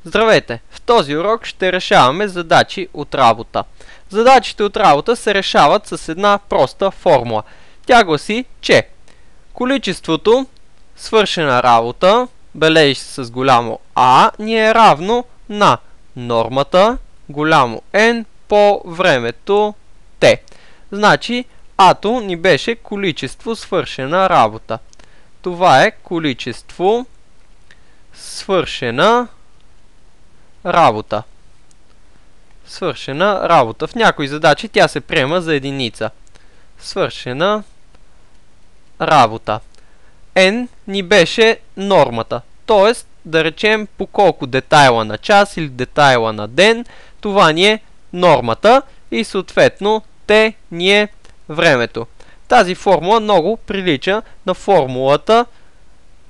Здравейте! В този урок ще решаваме задачи от работа. Задачите от работа се решават с една проста формула. Тя гласи, че количеството свършена работа, бележи се с голямо А, ни е равно на нормата, голямо N, по времето T. Значи, А-то ни беше количество свършена работа. Това е количество свършена работа. Свършена работа. В някои задачи тя се приема за единица. Свършена работа. N ни беше нормата. Тоест, да речем по колко детайла на час или детайла на ден, това ни е нормата и съответно T ни е времето. Тази формула много прилича на формулата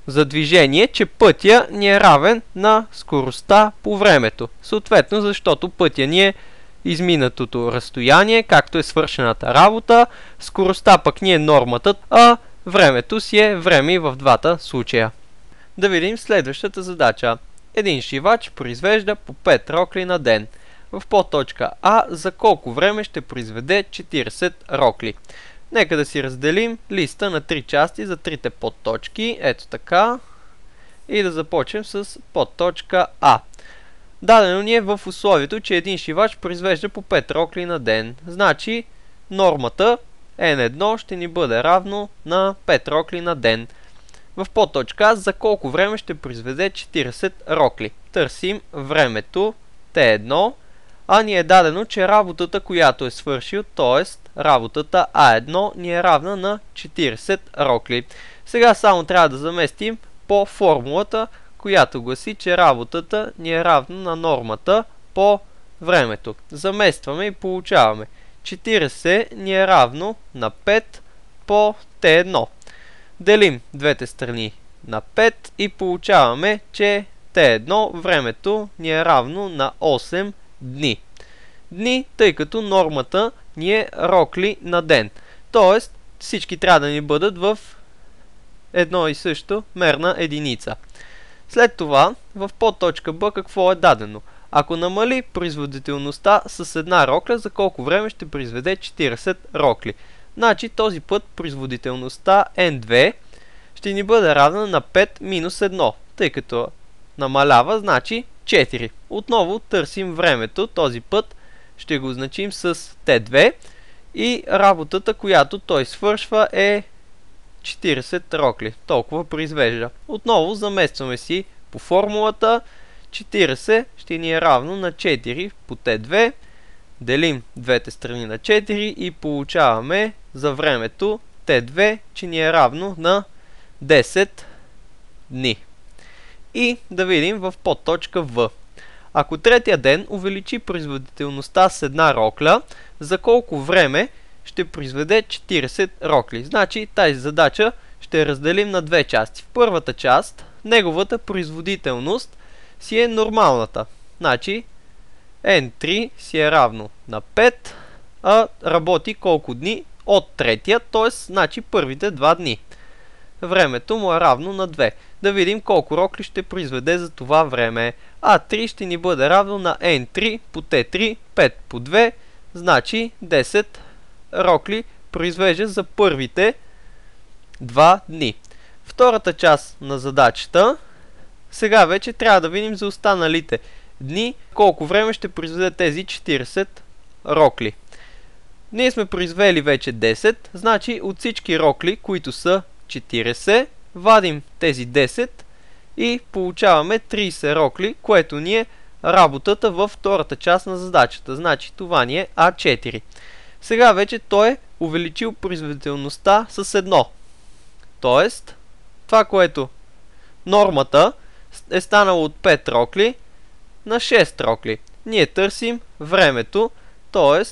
за движение, че пътя ни е равен на скоростта по времето. Съответно, защото пътя ни е изминатото разстояние, както е свършената работа, скоростта пък ни е нормата, а времето си е време и в двата случая. Да видим следващата задача. Един шивач произвежда по 5 рокли на ден. В подточка А за колко време ще произведе 40 рокли. Нека да си разделим листа на 3 части за трите подточки. Ето така. И да започнем с подточка А. Дадено ни е в условието, че един шивач произвежда по 5 рокли на ден. Значи нормата N1 ще ни бъде равно на 5 рокли на ден. В подточка А за колко време ще произведе 40 рокли. Търсим времето T1. А ни е дадено, че работата, която е свършил, т.е. работата А1 ни е равна на 40 рокли. Сега само трябва да заместим по формулата, която гласи, че работата ни е равна на нормата по времето. Заместваме и получаваме 40 ни е равно на 5 по T1. Делим двете страни на 5 и получаваме, че T1 времето ни е равно на 8 дни. Дни, тъй като нормата ни е рокли на ден. Тоест, всички трябва да ни бъдат в едно и също мерна единица. След това, в подточка Б какво е дадено? Ако намали производителността с една рокля, за колко време ще произведе 40 рокли? Значи този път производителността N2 ще ни бъде равна на 5 минус 1, тъй като намалява, значи 4. Отново търсим времето, този път ще го значим с T2 и работата, която той свършва е 40 рокли. Толкова произвежда. Отново заместваме си по формулата. 40 ще ни е равно на 4 по T2. Делим двете страни на 4 и получаваме за времето T2, че ни е равно на 10 дни. И да видим в подточка В. Ако третия ден увеличи производителността с една рокля, за колко време ще произведе 40 рокли? Значи тази задача ще разделим на две части. В първата част неговата производителност си е нормалната. Значи N3 си е равно на 5, а работи колко дни? От третия, т.е. значи първите 2 дни. Времето му е равно на 2. Да видим колко рокли ще произведе за това време. А3 ще ни бъде равно на N3 по T3, 5 по 2, значи 10 рокли произвежда за първите 2 дни. Втората част на задачата, сега вече трябва да видим за останалите дни, колко време ще произведе тези 40 рокли. Ние сме произвели вече 10, значи от всички рокли, които са 40, вадим тези 10 и получаваме 30 рокли, което ни е работата във втората част на задачата. Значи това ни е А4. Сега вече той е увеличил производителността с 1. Тоест, това, което нормата е станало от 5 рокли на 6 рокли. Ние търсим времето, т.е.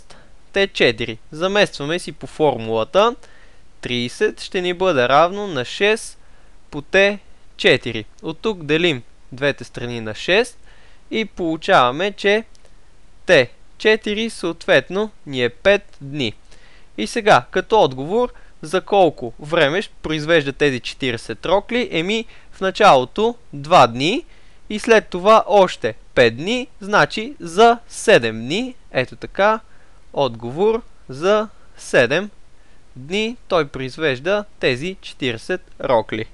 T4. Заместваме си по формулата. 30 ще ни бъде равно на 6 по T4. От тук делим двете страни на 6 и получаваме, че T4 съответно ни е 5 дни. И сега, като отговор, за колко време ще произвежда тези 40 рокли? В началото 2 дни и след това още 5 дни, значи за 7 дни, ето така, отговор за 7 дни той произвежда тези 40 рокли.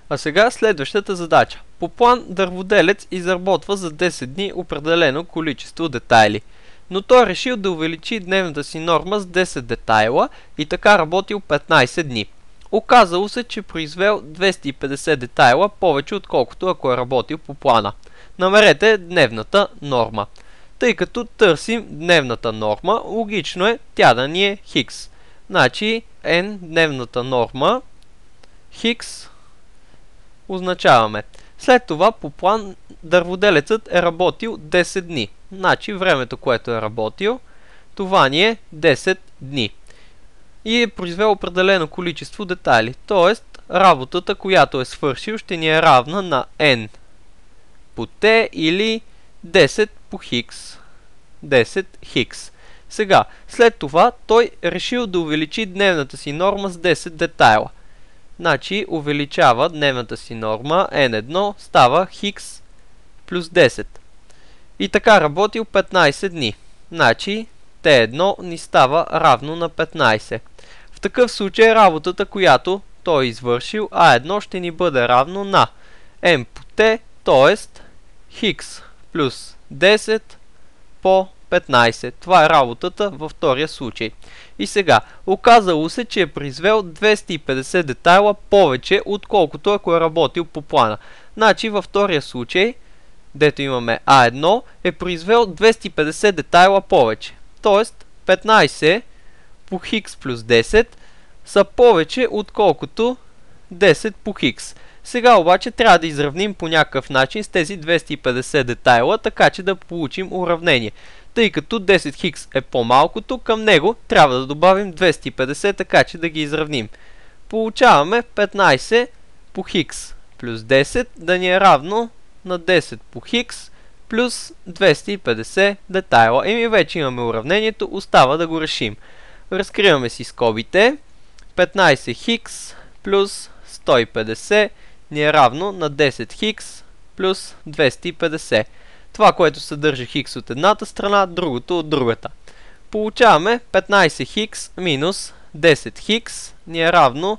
А сега следващата задача. По план дърводелец изработва за 10 дни определено количество детайли, но той решил да увеличи дневната си норма с 10 детайла и така работил 15 дни. Оказало се, че произвел 250 детайла повече отколкото ако е работил по плана. Намерете дневната норма. Тъй като търсим дневната норма, логично е тя да ни е хикс. Значи n дневната норма хикс означаваме. След това по план дърводелецът е работил 10 дни. Значи времето, което е работил, това ни е 10 дни. И е произвел определено количество детайли. Тоест, работата, която е свършил, ще ни е равна на n по t или 10 по хикс. 10 хикс. Сега, след това, той решил да увеличи дневната си норма с 10 детайла. Значи, увеличава дневната си норма, n1 става хикс плюс 10. И така работил 15 дни. Значи, t1 ни става равно на 15. В такъв случай работата, която той е извършил, a1 ще ни бъде равно на m по t, т.е. хикс плюс 10 по 15. Това е работата във втория случай. И сега, оказало се, че е произвел 250 детайла повече, отколкото ако е работил по плана. Значи във втория случай, дето имаме A1, е произвел 250 детайла повече. Тоест, 15 по хикс плюс 10 са повече, отколкото 10 по хикс. Сега обаче трябва да изравним по някакъв начин с тези 250 детайла, така че да получим уравнение. Тъй като 10 хикс е по-малкото, към него трябва да добавим 250, така че да ги изравним. Получаваме 15 по хикс плюс 10 да ни е равно на 10 по хикс плюс 250 детайла. И вече имаме уравнението, остава да го решим. Разкриваме си скобите. 15 хикс плюс 150 ни е равно на 10 хикс плюс 250. Това, което съдържа хикс от едната страна, другото от другата. Получаваме 15 хикс минус 10 хикс ни е равно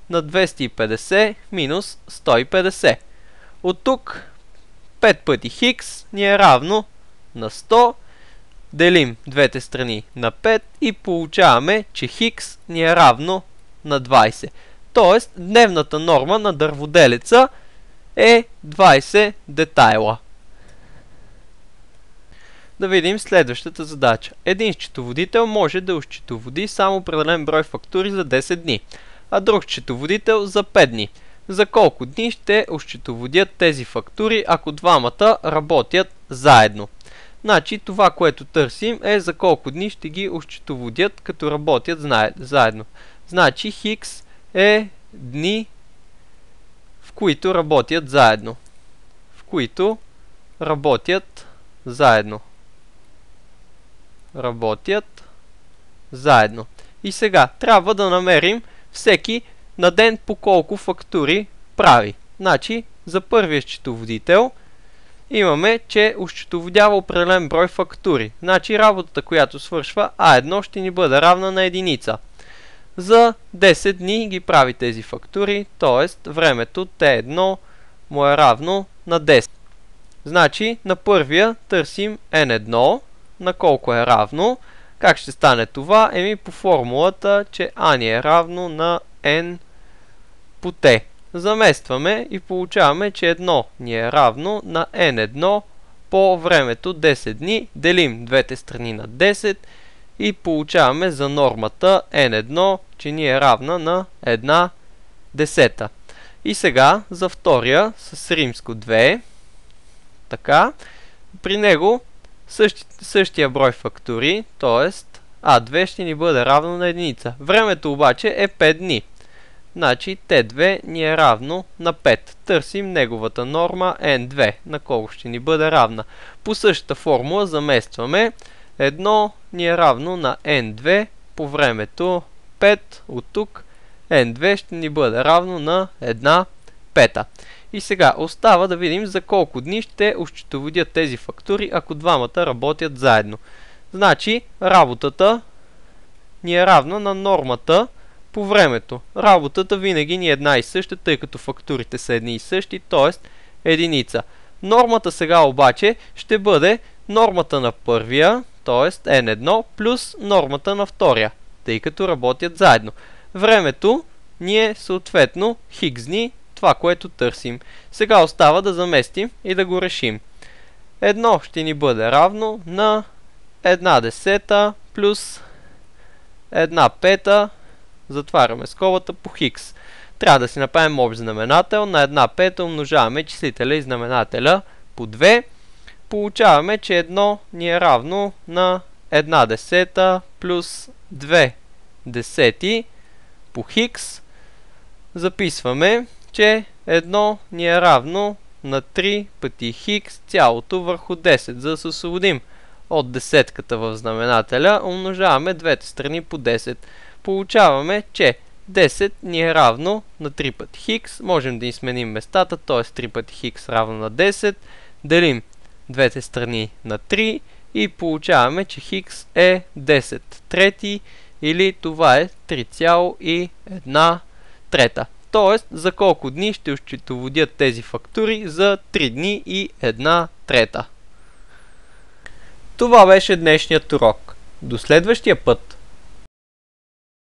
на 250 минус 150. От тук 5 пъти хикс ни е равно на 100. Делим двете страни на 5 и получаваме, че хикс ни е равно на 20. Тоест, дневната норма на дърводелеца е 20 детайла. Да видим следващата задача. Един счетоводител може да осчетоводи само определен брой фактури за 10 дни, а друг счетоводител за 5 дни. За колко дни ще осчетоводят тези фактури, ако двамата работят заедно? Значи това, което търсим е за колко дни ще ги осчетоводят, като работят заедно. Значи хикс е дни, в които работят заедно. В които работят заедно. Работят заедно. И сега трябва да намерим всеки на ден по колко фактури прави. Значи за първия счетоводител имаме, че осчетоводява определен брой фактури. Значи работата, която свършва A1 ще ни бъде равна на единица. За 10 дни ги прави тези фактури, т.е. времето T1 му е равно на 10. Значи на първия търсим N1, на колко е равно. Как ще стане това? Еми по формулата, че A ни е равно на N по T. Заместваме и получаваме, че 1 ни е равно на N1 по времето 10 дни. Делим двете страни на 10 и получаваме за нормата N1, че ни е равна на 1 десета. И сега за втория с римско 2. Така. При него същия брой фактури, т.е. A2 ще ни бъде равно на единица. Времето обаче е 5 дни. Значи T2 ни е равно на 5. Търсим неговата норма N2, на колко ще ни бъде равна. По същата формула заместваме. 1 ни е равно на N2 по времето 5 от тук. N2 ще ни бъде равно на 1 пета. И сега остава да видим за колко дни ще осчетоводят тези фактури, ако двамата работят заедно. Значи, работата ни е равна на нормата по времето. Работата винаги ни е една и съща, тъй като фактурите са едни и същи, т.е. единица. Нормата сега обаче ще бъде нормата на първия, т.е. N1, плюс нормата на втория, тъй като работят заедно. Времето ни е съответно хикс дни, това, което търсим. Сега остава да заместим и да го решим. Едно ще ни бъде равно на 1/10 плюс 1/5, затваряме скобата, по хикс. Трябва да си направим общ знаменател. На 1/5 умножаваме числителя и знаменателя по 2. Получаваме, че 1 ни е равно на 1/10 плюс 2/10 по хикс. Записваме, че 1 ни е равно на 3 пъти хикс цялото върху 10. За да се освободим от десетката в знаменателя, умножаваме двете страни по 10. Получаваме, че 10 ни е равно на 3 пъти хикс. Можем да сменим местата, т.е. 3 пъти хикс равно на 10. Делим двете страни на 3 и получаваме, че хикс е 10 трети, или това е 3,1 трета. Тоест, за колко дни ще осчетоводят тези фактури? За 3 дни и 1 трета. Това беше днешният урок. До следващия път!